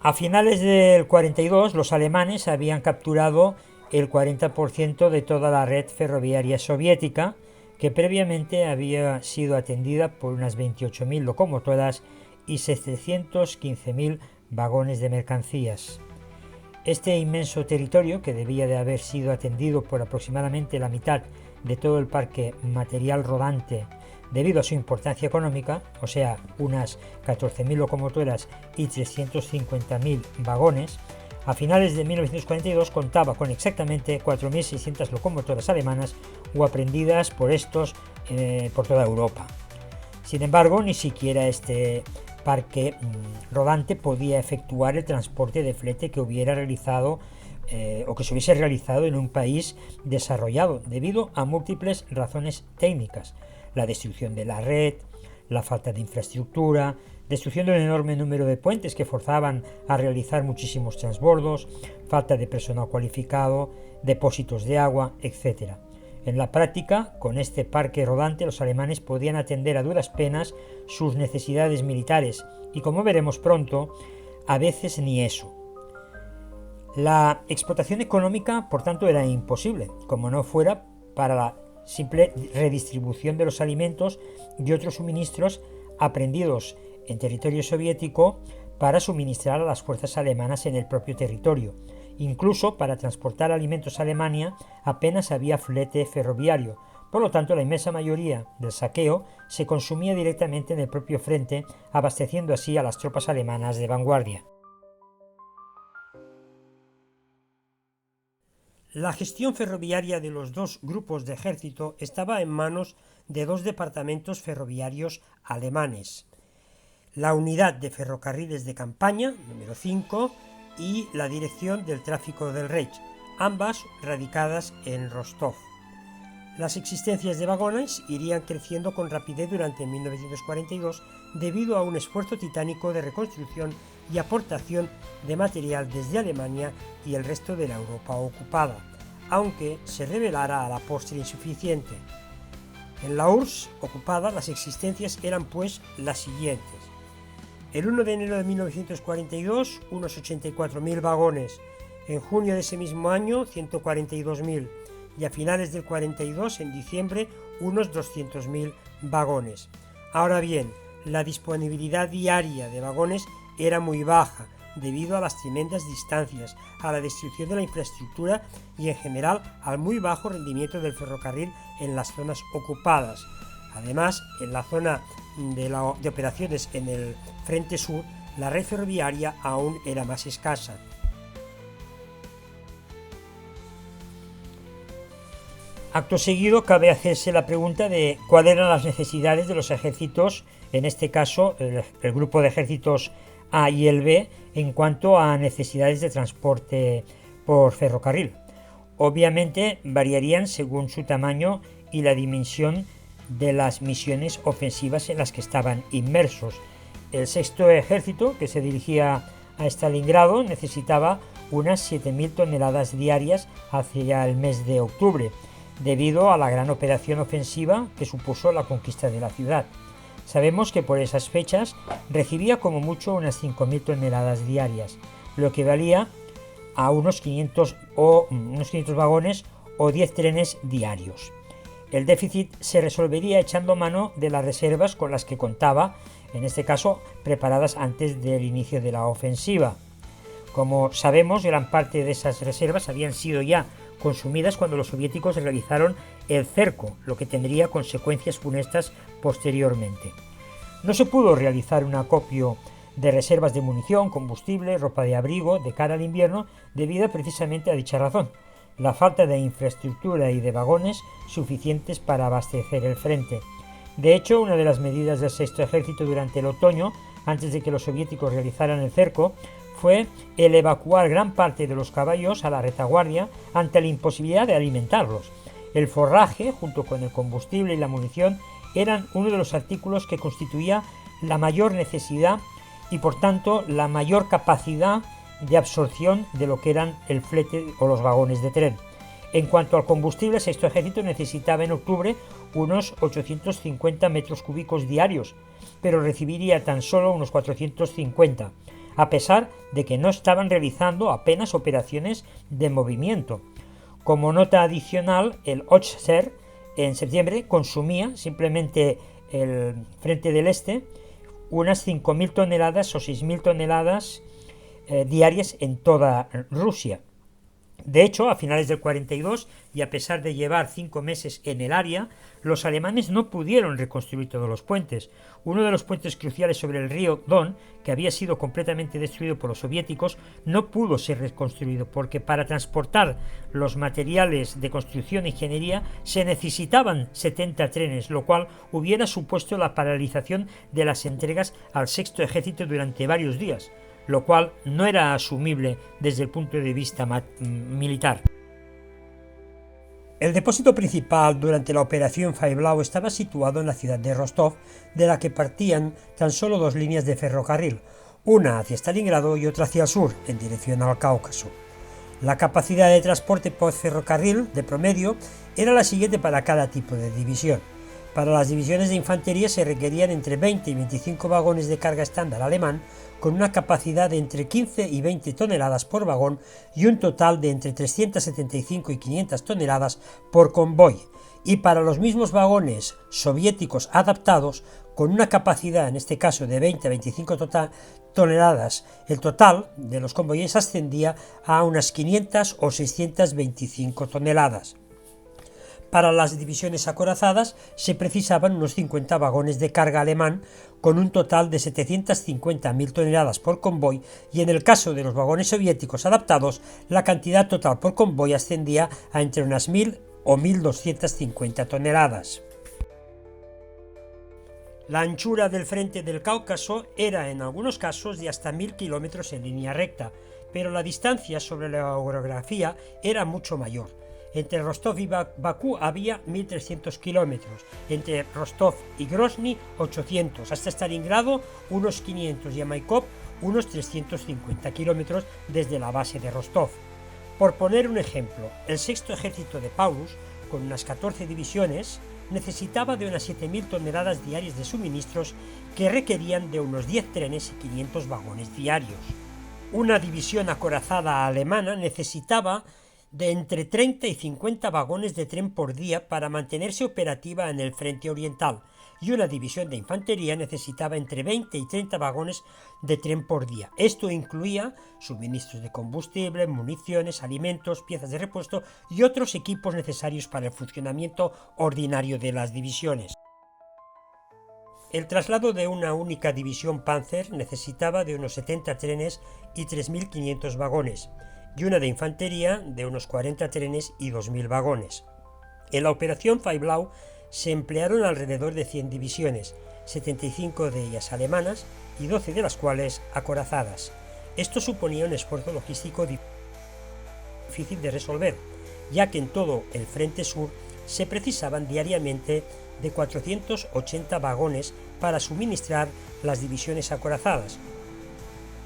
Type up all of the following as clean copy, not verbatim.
A finales del 42, los alemanes habían capturado el 40% de toda la red ferroviaria soviética, que previamente había sido atendida por unas 28.000 locomotoras y 715.000 vagones de mercancías. Este inmenso territorio, que debía de haber sido atendido por aproximadamente la mitad de todo el parque material rodante debido a su importancia económica, o sea, unas 14.000 locomotoras y 350.000 vagones, a finales de 1942 contaba con exactamente 4.600 locomotoras alemanas o aprendidas por estos por toda Europa. Sin embargo, ni siquiera este parque rodante podía efectuar el transporte de flete que hubiera realizado o que se hubiese realizado en un país desarrollado, debido a múltiples razones técnicas: la destrucción de la red, la falta de infraestructura, destrucción de un enorme número de puentes que forzaban a realizar muchísimos transbordos, falta de personal cualificado, depósitos de agua, etc. En la práctica, con este parque rodante, los alemanes podían atender a duras penas sus necesidades militares y, como veremos pronto, a veces ni eso. La explotación económica, por tanto, era imposible, como no fuera para la simple redistribución de los alimentos y otros suministros aprendidos en territorio soviético para suministrar a las fuerzas alemanas en el propio territorio. Incluso para transportar alimentos a Alemania apenas había flete ferroviario, por lo tanto la inmensa mayoría del saqueo se consumía directamente en el propio frente, abasteciendo así a las tropas alemanas de vanguardia. La gestión ferroviaria de los dos grupos de ejército estaba en manos de dos departamentos ferroviarios alemanes: la Unidad de Ferrocarriles de Campaña, número 5, y la Dirección del Tráfico del Reich, ambas radicadas en Rostov. Las existencias de vagones irían creciendo con rapidez durante 1942 debido a un esfuerzo titánico de reconstrucción y aportación de material desde Alemania y el resto de la Europa ocupada, aunque se revelara a la postre insuficiente. En la URSS ocupada las existencias eran pues las siguientes: el 1 de enero de 1942 unos 84.000 vagones, en junio de ese mismo año 142.000 y a finales del 42, en diciembre, unos 200.000 vagones. Ahora bien, la disponibilidad diaria de vagones era muy baja debido a las tremendas distancias, a la destrucción de la infraestructura y en general al muy bajo rendimiento del ferrocarril en las zonas ocupadas. Además, en la zona de operaciones en el frente sur, la red ferroviaria aún era más escasa. Acto seguido, cabe hacerse la pregunta de cuáles eran las necesidades de los ejércitos, en este caso el grupo de ejércitos A y el B, en cuanto a necesidades de transporte por ferrocarril. Obviamente variarían según su tamaño y la dimensión de las misiones ofensivas en las que estaban inmersos. El sexto ejército, que se dirigía a Stalingrado, necesitaba unas 7.000 toneladas diarias hacia el mes de octubre, debido a la gran operación ofensiva que supuso la conquista de la ciudad. Sabemos que por esas fechas recibía como mucho unas 5.000 toneladas diarias, lo que valía a unos 500 vagones o 10 trenes diarios. El déficit se resolvería echando mano de las reservas con las que contaba, en este caso preparadas antes del inicio de la ofensiva. Como sabemos, gran parte de esas reservas habían sido ya consumidas cuando los soviéticos realizaron el cerco, lo que tendría consecuencias funestas posteriormente. No se pudo realizar un acopio de reservas de munición, combustible, ropa de abrigo de cara al invierno debido precisamente a dicha razón: la falta de infraestructura y de vagones suficientes para abastecer el frente. De hecho, una de las medidas del Sexto Ejército durante el otoño, antes de que los soviéticos realizaran el cerco, fue el evacuar gran parte de los caballos a la retaguardia ante la imposibilidad de alimentarlos. El forraje, junto con el combustible y la munición, eran uno de los artículos que constituía la mayor necesidad y, por tanto, la mayor capacidad de absorción de lo que eran el flete o los vagones de tren. En cuanto al combustible, el Sexto Ejército necesitaba en octubre unos 850 metros cúbicos diarios, pero recibiría tan solo unos 450. a pesar de que no estaban realizando apenas operaciones de movimiento. Como nota adicional, el Hochser en septiembre consumía simplemente el frente del este unas 5.000 toneladas o 6.000 toneladas diarias en toda Rusia. De hecho, a finales del 42, y a pesar de llevar 5 meses en el área, los alemanes no pudieron reconstruir todos los puentes. Uno de los puentes cruciales sobre el río Don, que había sido completamente destruido por los soviéticos, no pudo ser reconstruido porque para transportar los materiales de construcción e ingeniería se necesitaban 70 trenes, lo cual hubiera supuesto la paralización de las entregas al Sexto Ejército durante varios días, lo cual no era asumible desde el punto de vista militar. El depósito principal durante la operación Faiblau estaba situado en la ciudad de Rostov, de la que partían tan solo 2 líneas de ferrocarril, una hacia Stalingrado y otra hacia el sur, en dirección al Cáucaso. La capacidad de transporte por ferrocarril de promedio era la siguiente para cada tipo de división. Para las divisiones de infantería se requerían entre 20 y 25 vagones de carga estándar alemán, con una capacidad de entre 15 y 20 toneladas por vagón y un total de entre 375 y 500 toneladas por convoy, y para los mismos vagones soviéticos adaptados, con una capacidad en este caso de 20 a 25 toneladas, el total de los convoyes ascendía a unas 500 o 625 toneladas. Para las divisiones acorazadas se precisaban unos 50 vagones de carga alemán con un total de 750.000 toneladas por convoy, y en el caso de los vagones soviéticos adaptados la cantidad total por convoy ascendía a entre unas 1.000 o 1.250 toneladas. La anchura del frente del Cáucaso era en algunos casos de hasta 1.000 kilómetros en línea recta, pero la distancia sobre la orografía era mucho mayor. Entre Rostov y Bakú había 1.300 kilómetros, entre Rostov y Grozny 800, hasta Stalingrado unos 500 y a Maikop unos 350 kilómetros desde la base de Rostov. Por poner un ejemplo, el sexto ejército de Paulus, con unas 14 divisiones, necesitaba de unas 7.000 toneladas diarias de suministros que requerían de unos 10 trenes y 500 vagones diarios. Una división acorazada alemana necesitaba de entre 30 y 50 vagones de tren por día para mantenerse operativa en el frente oriental, y una división de infantería necesitaba entre 20 y 30 vagones de tren por día. Esto incluía suministros de combustible, municiones, alimentos, piezas de repuesto y otros equipos necesarios para el funcionamiento ordinario de las divisiones. El traslado de una única división Panzer necesitaba de unos 70 trenes y 3.500 vagones, y una de infantería de unos 40 trenes y 2.000 vagones. En la operación Faiblau se emplearon alrededor de 100 divisiones, 75 de ellas alemanas y 12 de las cuales acorazadas. Esto suponía un esfuerzo logístico difícil de resolver, ya que en todo el frente sur se precisaban diariamente de 480 vagones para suministrar las divisiones acorazadas,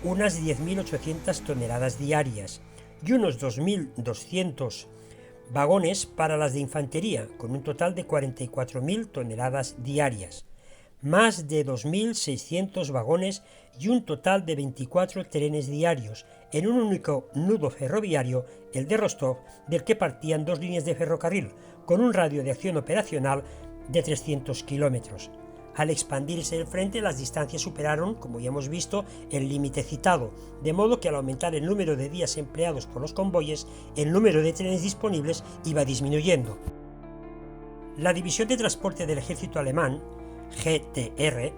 unas 10.800 toneladas diarias, y unos 2.200 vagones para las de infantería, con un total de 44.000 toneladas diarias, más de 2.600 vagones y un total de 24 trenes diarios, en un único nudo ferroviario, el de Rostov, del que partían 2 líneas de ferrocarril, con un radio de acción operacional de 300 kilómetros. Al expandirse el frente, las distancias superaron, como ya hemos visto, el límite citado, de modo que al aumentar el número de días empleados por los convoyes, el número de trenes disponibles iba disminuyendo. La División de Transporte del Ejército Alemán, GTR,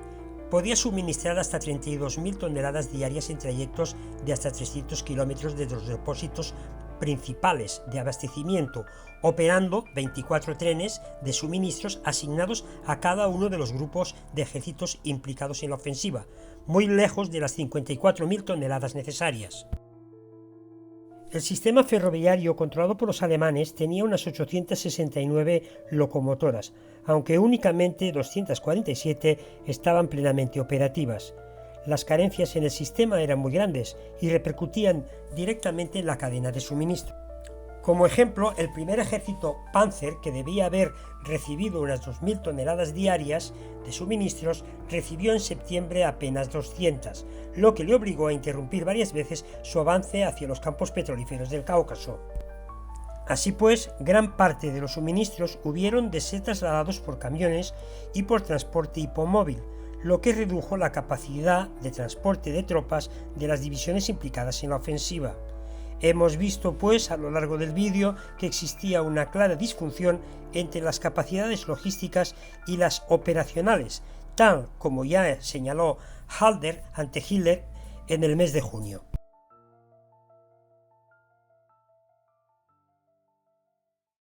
podía suministrar hasta 32.000 toneladas diarias en trayectos de hasta 300 kilómetros desde los depósitos principales de abastecimiento, operando 24 trenes de suministros asignados a cada uno de los grupos de ejércitos implicados en la ofensiva, muy lejos de las 54.000 toneladas necesarias. El sistema ferroviario controlado por los alemanes tenía unas 869 locomotoras, aunque únicamente 247 estaban plenamente operativas. Las carencias en el sistema eran muy grandes y repercutían directamente en la cadena de suministro. Como ejemplo, el primer ejército Panzer, que debía haber recibido unas 2.000 toneladas diarias de suministros, recibió en septiembre apenas 200, lo que le obligó a interrumpir varias veces su avance hacia los campos petrolíferos del Cáucaso. Así pues, gran parte de los suministros hubieron de ser trasladados por camiones y por transporte hipomóvil, lo que redujo la capacidad de transporte de tropas de las divisiones implicadas en la ofensiva. Hemos visto, pues, a lo largo del vídeo que existía una clara disfunción entre las capacidades logísticas y las operacionales, tal como ya señaló Halder ante Hitler en el mes de junio.